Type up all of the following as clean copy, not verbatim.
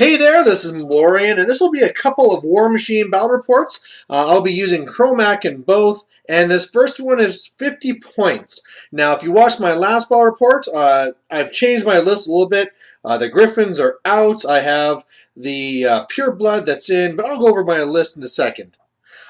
Hey there, this is Lorian, and this will be a couple of War Machine battle reports. I'll be using Kromac in both, and this first one is 50 points. Now, if you watched my last battle report, I've changed my list a little bit. The Griffins are out. I have the Pure Blood that's in, but I'll go over my list in a second.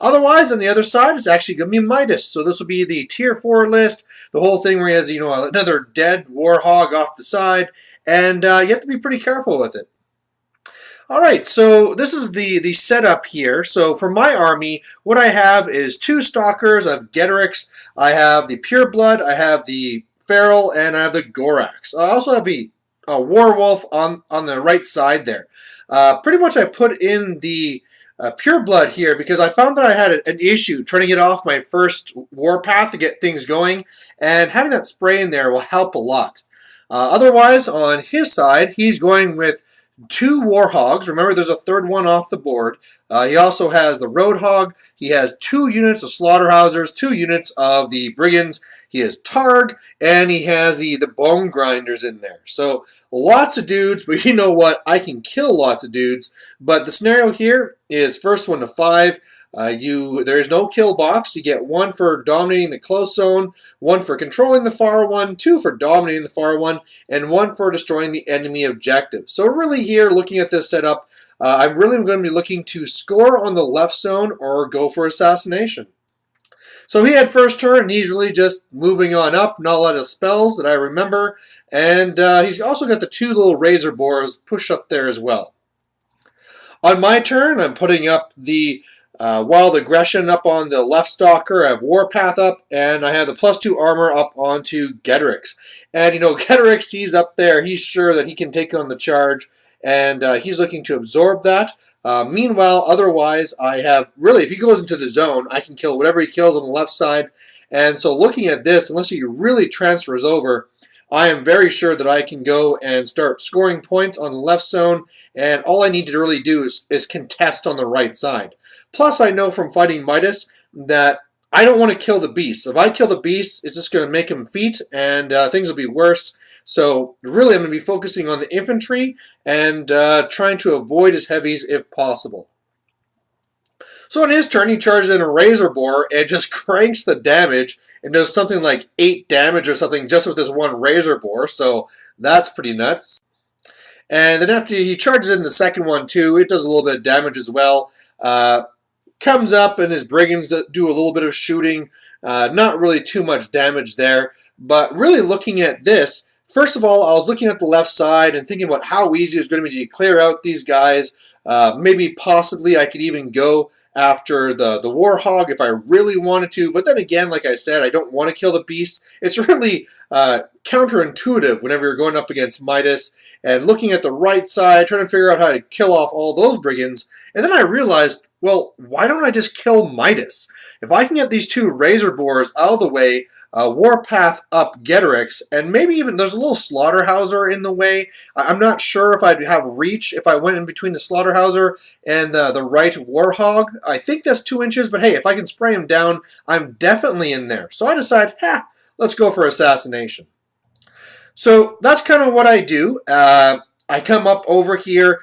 Otherwise, on the other side, it's actually going to be Midas. So this will be the Tier 4 list, the whole thing where he has, another dead Warhog off the side, and you have to be pretty careful with it. All right, so this is the setup here. So for my army, what I have is two Stalkers, I have Getorix, I have the Pure Blood, I have the Feral, and I have the Gorax. I also have a Werewolf on the right side there. Pretty much I put in the Pure Blood here because I found that I had an issue trying to get off my first warpath to get things going, and having that spray in there will help a lot. Otherwise, on his side, he's going with two Warhogs. Remember, there's a third one off the board. He also has the Roadhog. He has 2 units of Slaughterhousers, 2 units of the Brigands. He has Targ, and he has the Bone Grinders in there. So lots of dudes, but you know what? I can kill lots of dudes. But the scenario here is first 1 to 5. There is no kill box. You get 1 for dominating the close zone, 1 for controlling the far one, 2 for dominating the far one, and 1 for destroying the enemy objective. So really here, looking at this setup, I'm really going to be looking to score on the left zone or go for assassination. So he had first turn, and he's really just moving on up. Not a lot of spells that I remember. And he's also got the 2 little razor bores pushed up there as well. On my turn, I'm putting up the Wild Aggression up on the left Stalker. I have Warpath up, and I have the +2 armor up onto Getorix. And, Getorix, he's up there. He's sure that he can take on the charge, and he's looking to absorb that. Meanwhile, otherwise, I have, really, if he goes into the zone, I can kill whatever he kills on the left side. And so looking at this, unless he really transfers over, I am very sure that I can go and start scoring points on the left zone, and all I need to really do is contest on the right side. Plus, I know from fighting Midas that I don't want to kill the beast. If I kill the beast, it's just going to make him feat, and things will be worse. So really, I'm going to be focusing on the infantry and trying to avoid his heavies if possible. So on his turn, he charges in a Razor Bore and just cranks the damage and does something like 8 damage or something just with this one Razor Bore. So that's pretty nuts. And then after he charges in the second one too, it does a little bit of damage as well. Comes up and his Brigands do a little bit of shooting. Not really too much damage there. But really looking at this, first of all, I was looking at the left side and thinking about how easy it's going to be to clear out these guys. Maybe possibly I could even go after the Warhog if I really wanted to. But then again, like I said, I don't want to kill the beast. It's really counterintuitive whenever you're going up against Midas. And looking at the right side, trying to figure out how to kill off all those Brigands. And then I realized, well, why don't I just kill Midas? If I can get these 2 Razor Bores out of the way, Warpath up Getorix, and maybe even there's a little Slaughterhouser in the way. I'm not sure if I'd have reach if I went in between the Slaughterhouser and the right Warhog. I think that's 2 inches, but hey, if I can spray him down, I'm definitely in there. So I decide, let's go for assassination. So that's kind of what I do. I come up over here.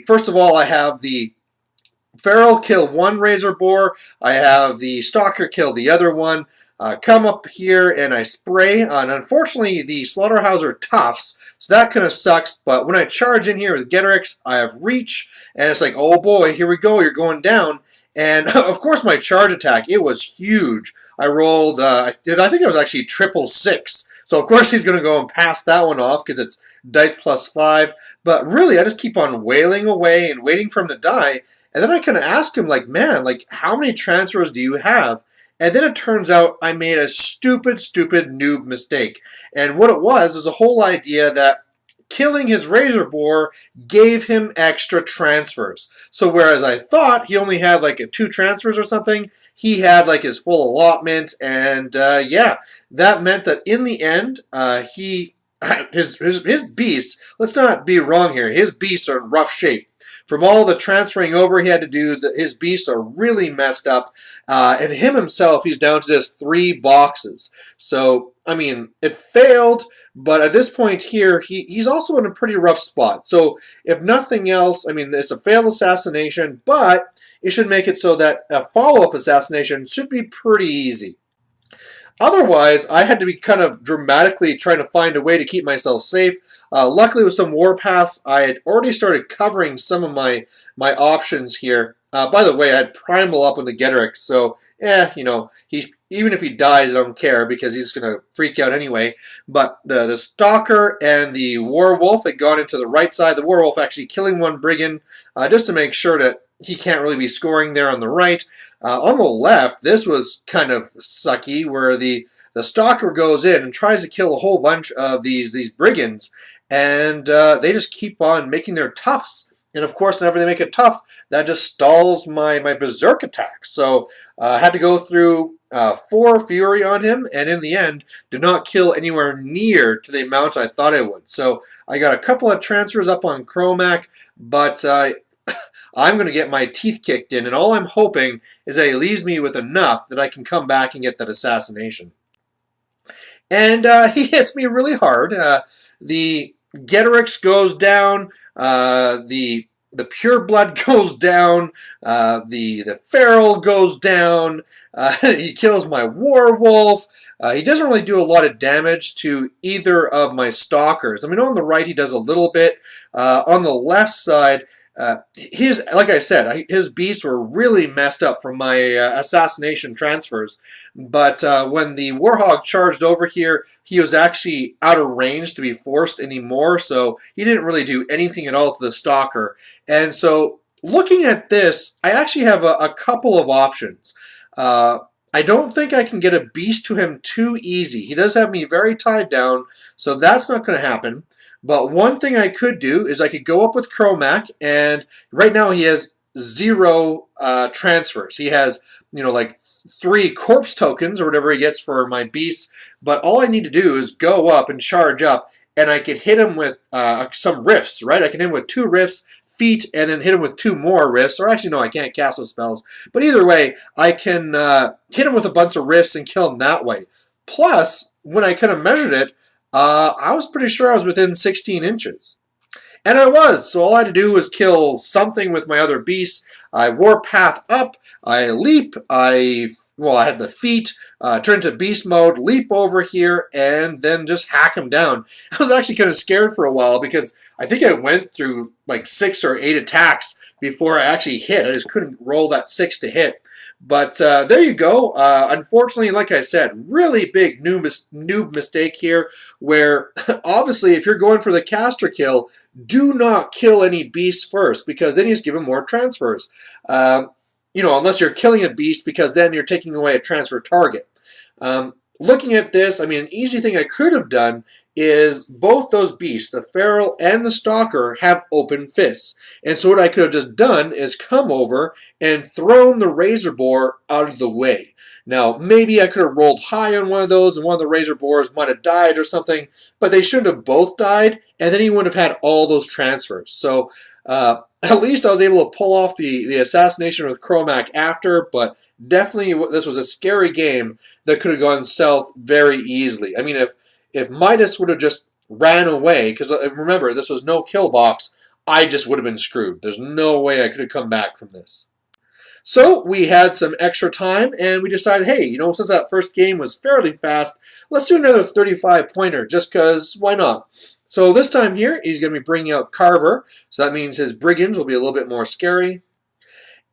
First of all, I have the Feral kill 1 Razor Bore. I have the Stalker kill the other one. Come up here and I spray. And unfortunately, the Slaughterhouser toughs, so that kind of sucks. But when I charge in here with Getorix, I have reach. And it's like, oh boy, here we go. You're going down. And of course, my charge attack, it was huge. I rolled, I think it was actually 666. So of course he's going to go and pass that one off because it's dice +5. But really, I just keep on wailing away and waiting for him to die. And then I kind of ask him, like, man, like, how many transfers do you have? And then it turns out I made a stupid noob mistake. And what it was a whole idea that killing his Razor Bore gave him extra transfers. So whereas I thought he only had like 2 transfers or something, he had like his full allotment. And yeah, that meant that in the end, his beasts, let's not be wrong here, his beasts are in rough shape. From all the transferring over he had to do, his beasts are really messed up. And him himself, he's down to just 3 boxes. So I mean, it failed, but at this point here, he's also in a pretty rough spot. So, if nothing else, I mean, it's a failed assassination, but it should make it so that a follow-up assassination should be pretty easy. Otherwise, I had to be kind of dramatically trying to find a way to keep myself safe. Luckily, with some warpaths, I had already started covering some of my options here. By the way, I had Primal up on the Getrix, so you know, even if he dies, I don't care because he's gonna freak out anyway. But the Stalker and the Werewolf had gone into the right side. The Werewolf actually killing one Brigand just to make sure that he can't really be scoring there on the right. On the left, this was kind of sucky, where the Stalker goes in and tries to kill a whole bunch of these Brigands, and they just keep on making their toughs. And of course, whenever they make it tough, that just stalls my Berserk attacks. So I had to go through 4 Fury on him, and in the end, did not kill anywhere near to the amount I thought I would. So I got a couple of transfers up on Kromac, but I'm going to get my teeth kicked in, and all I'm hoping is that he leaves me with enough that I can come back and get that assassination. And he hits me really hard. The Getrix goes down. The Pure Blood goes down. The Feral goes down. He kills my Werewolf. He doesn't really do a lot of damage to either of my Stalkers. I mean, on the right he does a little bit. On the left side, like I said, his beasts were really messed up from my assassination transfers. But when the Warhog charged over here, he was actually out of range to be forced anymore, so he didn't really do anything at all to the Stalker. And so, looking at this, I actually have a couple of options. I don't think I can get a beast to him too easy. He does have me very tied down, so that's not going to happen. But one thing I could do is I could go up with Kromac, and right now he has 0 transfers. He has, you know, like 3 corpse tokens or whatever he gets for my beasts. But all I need to do is go up and charge up, and I could hit him with some rifts, right? I can hit him with 2 rifts, feet, and then hit him with 2 more rifts. Or actually, no, I can't cast those spells. But either way, I can hit him with a bunch of rifts and kill him that way. Plus, when I kind of measured it, I was pretty sure I was within 16 inches. And I was, so all I had to do was kill something with my other beasts. I warpath up, I leap, I had the feet, turn to beast mode, leap over here, and then just hack him down. I was actually kind of scared for a while because I think I went through like 6 or 8 attacks before I actually hit. I just couldn't roll that 6 to hit. But there you go. Unfortunately, like I said, really big noob mistake here where obviously if you're going for the caster kill, do not kill any beasts first because then you just give them more transfers. You know, unless you're killing a beast because then you're taking away a transfer target. Looking at this, I mean, an easy thing I could have done is both those beasts, the Feral and the Stalker, have open fists. And so what I could have just done is come over and thrown the Razor Boar out of the way. Now, maybe I could have rolled high on one of those and one of the Razor Boars might have died or something, but they shouldn't have both died, and then he wouldn't have had all those transfers. So, at least I was able to pull off the assassination with Kromac after, but definitely this was a scary game that could have gone south very easily. I mean, if Midas would have just ran away, because remember, this was no kill box, I just would have been screwed. There's no way I could have come back from this. So we had some extra time, and we decided, hey, you know, since that first game was fairly fast, let's do another 35-pointer, just because, why not? So this time here, he's going to be bringing out Carver, so that means his Brigands will be a little bit more scary.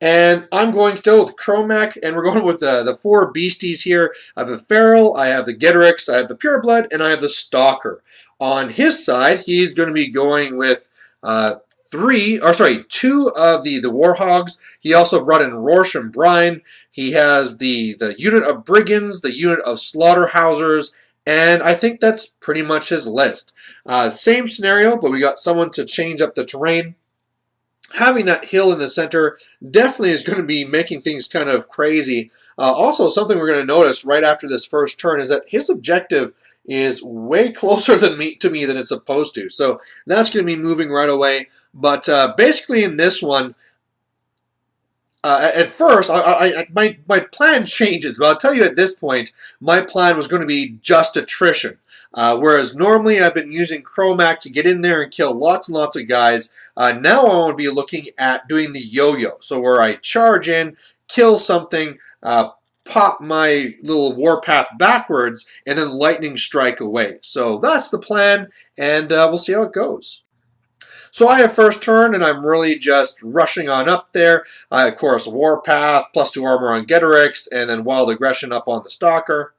And I'm going still with Kromac, and we're going with the 4 beasties here. I have the Feral, I have the Getrix, I have the Pureblood, and I have the Stalker. On his side, he's going to be going with 2 of the Warhogs. He also brought in Rorsch and Brine. He has the unit of Brigands, the unit of Slaughterhousers, and I think that's pretty much his list. Same scenario, but we got someone to change up the terrain. Having that hill in the center definitely is going to be making things kind of crazy. Also, something we're going to notice right after this first turn is that his objective is way closer to me than it's supposed to. So that's going to be moving right away. But basically in this one, At first, my plan changes, but I'll tell you at this point, my plan was going to be just attrition. Whereas normally I've been using Kromac to get in there and kill lots and lots of guys. Now I want to be looking at doing the yo-yo, so where I charge in, kill something, pop my little warpath backwards, and then lightning strike away. So that's the plan, and we'll see how it goes. So I have first turn, and I'm really just rushing on up there. Of course, Warpath, +2 armor on Getorix, and then Wild Aggression up on the Stalker.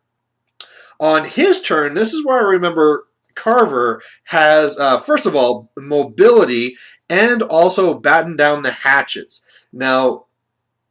On his turn, this is where I remember Carver has, first of all, mobility and also batten down the hatches. Now,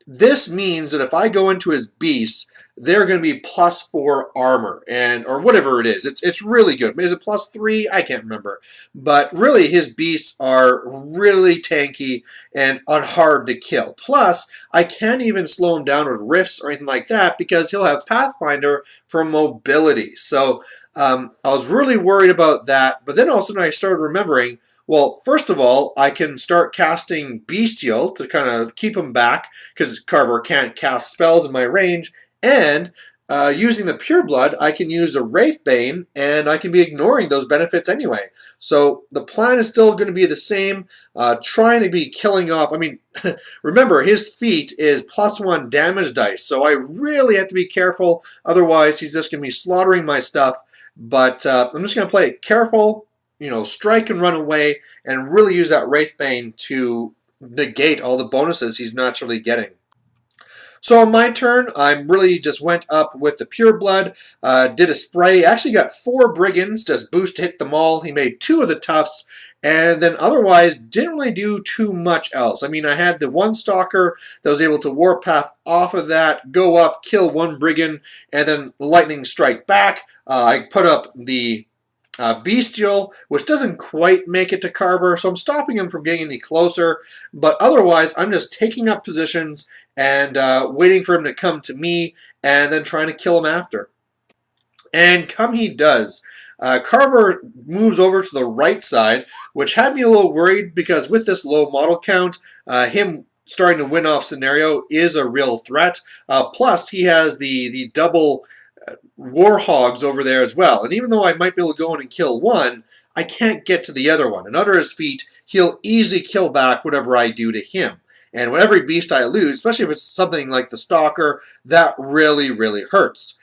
this means that if I go into his beasts, they're going to be +4 armor, and or whatever it is. It's really good. Is it +3? I can't remember. But really, his beasts are really tanky and hard to kill. Plus, I can't even slow him down with rifts or anything like that because he'll have Pathfinder for mobility. So I was really worried about that. But then all of a sudden I started remembering, well, first of all, I can start casting Bestial to kind of keep him back because Carver can't cast spells in my range. And using the Pureblood, I can use a Wraithbane, and I can be ignoring those benefits anyway. So the plan is still going to be the same, trying to be killing off. I mean, remember, his feat is +1 damage dice, so I really have to be careful. Otherwise, he's just going to be slaughtering my stuff. But I'm just going to play it careful, strike and run away, and really use that Wraithbane to negate all the bonuses he's naturally getting. So on my turn, I really just went up with the Pureblood, did a spray, actually got 4 Brigands, just boost hit them all. He made 2 of the Toughs, and then otherwise didn't really do too much else. I mean, I had the 1 Stalker that was able to Warpath off of that, go up, kill 1 Brigand, and then Lightning Strike back. I put up the Bestial, which doesn't quite make it to Carver, so I'm stopping him from getting any closer. But otherwise, I'm just taking up positions and waiting for him to come to me, and then trying to kill him after. And come he does. Carver moves over to the right side, which had me a little worried because with this low model count, him starting to win off scenario is a real threat. Plus, he has the double Warhogs over there as well. And even though I might be able to go in and kill one, I can't get to the other one. And under his feet, he'll easily kill back whatever I do to him. And with every beast I lose, especially if it's something like the Stalker, that really, really hurts.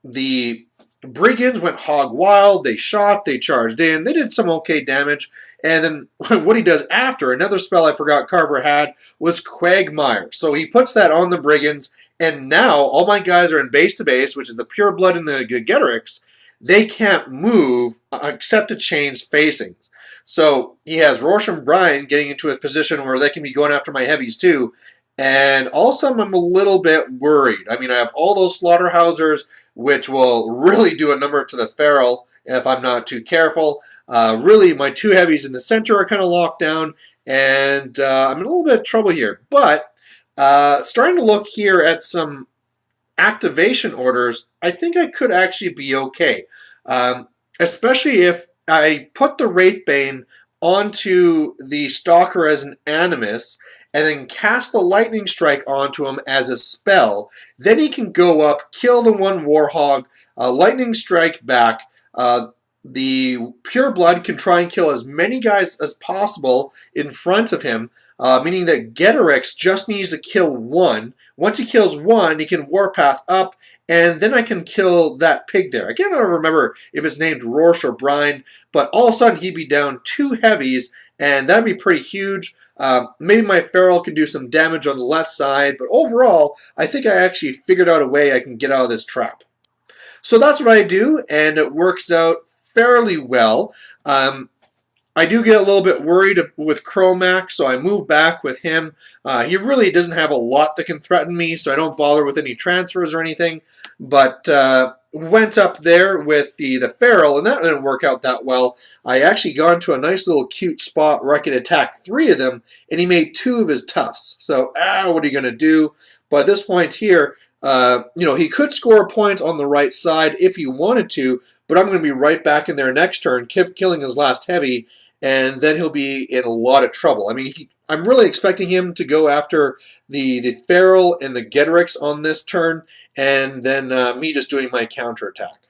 The Brigands went hog wild. They shot, they charged in, they did some okay damage. And then what he does after, another spell I forgot Carver had, was Quagmire. So he puts that on the Brigands, and now all my guys are in base to base, which is the Pureblood and the Getorix. They can't move except to change facings. So he has Rorsch and Brian getting into a position where they can be going after my heavies too. And all of a sudden I'm a little bit worried. I mean, I have all those Slaughterhousers, which will really do a number to the Feral if I'm not too careful. Really, my 2 heavies in the center are kind of locked down, and I'm in a little bit of trouble here. But starting to look here at some activation orders, I think I could actually be okay. Especially if I put the Wraithbane onto the Stalker as an Animus, and then cast the Lightning Strike onto him as a spell. Then he can go up, kill the 1 Warhog, Lightning Strike back. The Pureblood can try and kill as many guys as possible in front of him, meaning that Getorix just needs to kill 1. Once he kills 1, he can Warpath up, and then I can kill that pig there. I can't remember if it's named Rorsch or Brine, but all of a sudden he'd be down 2 heavies, and that'd be pretty huge. Maybe my Feral can do some damage on the left side, but overall, I think I actually figured out a way I can get out of this trap. So that's what I do, and it works out fairly well. I do get a little bit worried with Kromac, so I move back with him. He really doesn't have a lot that can threaten me, so I don't bother with any transfers or anything. But went up there with the Feral, and that didn't work out that well. I actually got into a nice little cute spot where I could attack 3 of them, and he made 2 of his Toughs. So, what are you going to do? But at this point here, he could score points on the right side if he wanted to, but I'm going to be right back in there next turn, killing his last heavy, and then he'll be in a lot of trouble. I mean, I'm really expecting him to go after the Feral and the Getrix on this turn, and then me just doing my counterattack.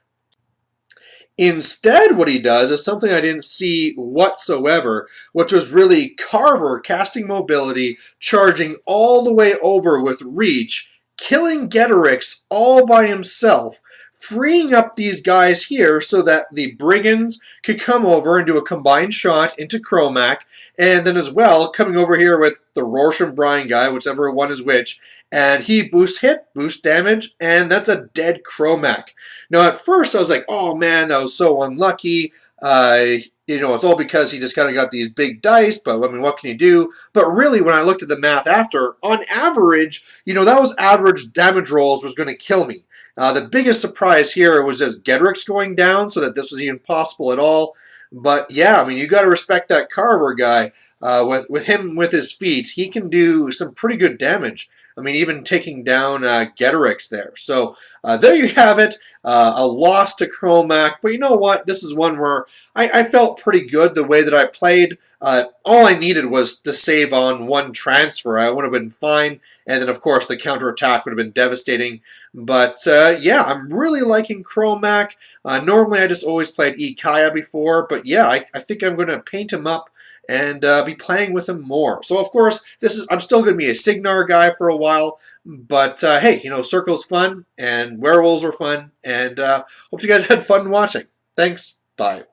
Instead, what he does is something I didn't see whatsoever, which was really Carver casting mobility, charging all the way over with reach, killing Getrix all by himself, freeing up these guys here so that the Brigands could come over and do a combined shot into Kromac, and then as well coming over here with the Rorsch and Brian guy, whichever one is which, and he boosts hit, boosts damage, and that's a dead Kromac. Now, at first, I was like, oh man, that was so unlucky. It's all because he just kind of got these big dice, but I mean, what can you do? But really, when I looked at the math after, on average, that was average damage rolls was going to kill me. The biggest surprise here was just Getrix going down, so that this was even possible at all. But yeah, I mean, you got to respect that Carver guy. With him with his feet, he can do some pretty good damage. I mean, even taking down Getrix there. So there you have it. A loss to Kromac. But you know what? This is one where I felt pretty good the way that I played. All I needed was to save on one transfer. I would have been fine. And then, of course, the counterattack would have been devastating. But, yeah, I'm really liking Kromac. Normally, I just always played Ikaya before. But, yeah, I think I'm going to paint him up and be playing with him more. So, of course, I'm still going to be a Signar guy for a while. But, hey, Circle's fun, and Werewolves are fun. And hope you guys had fun watching. Thanks. Bye.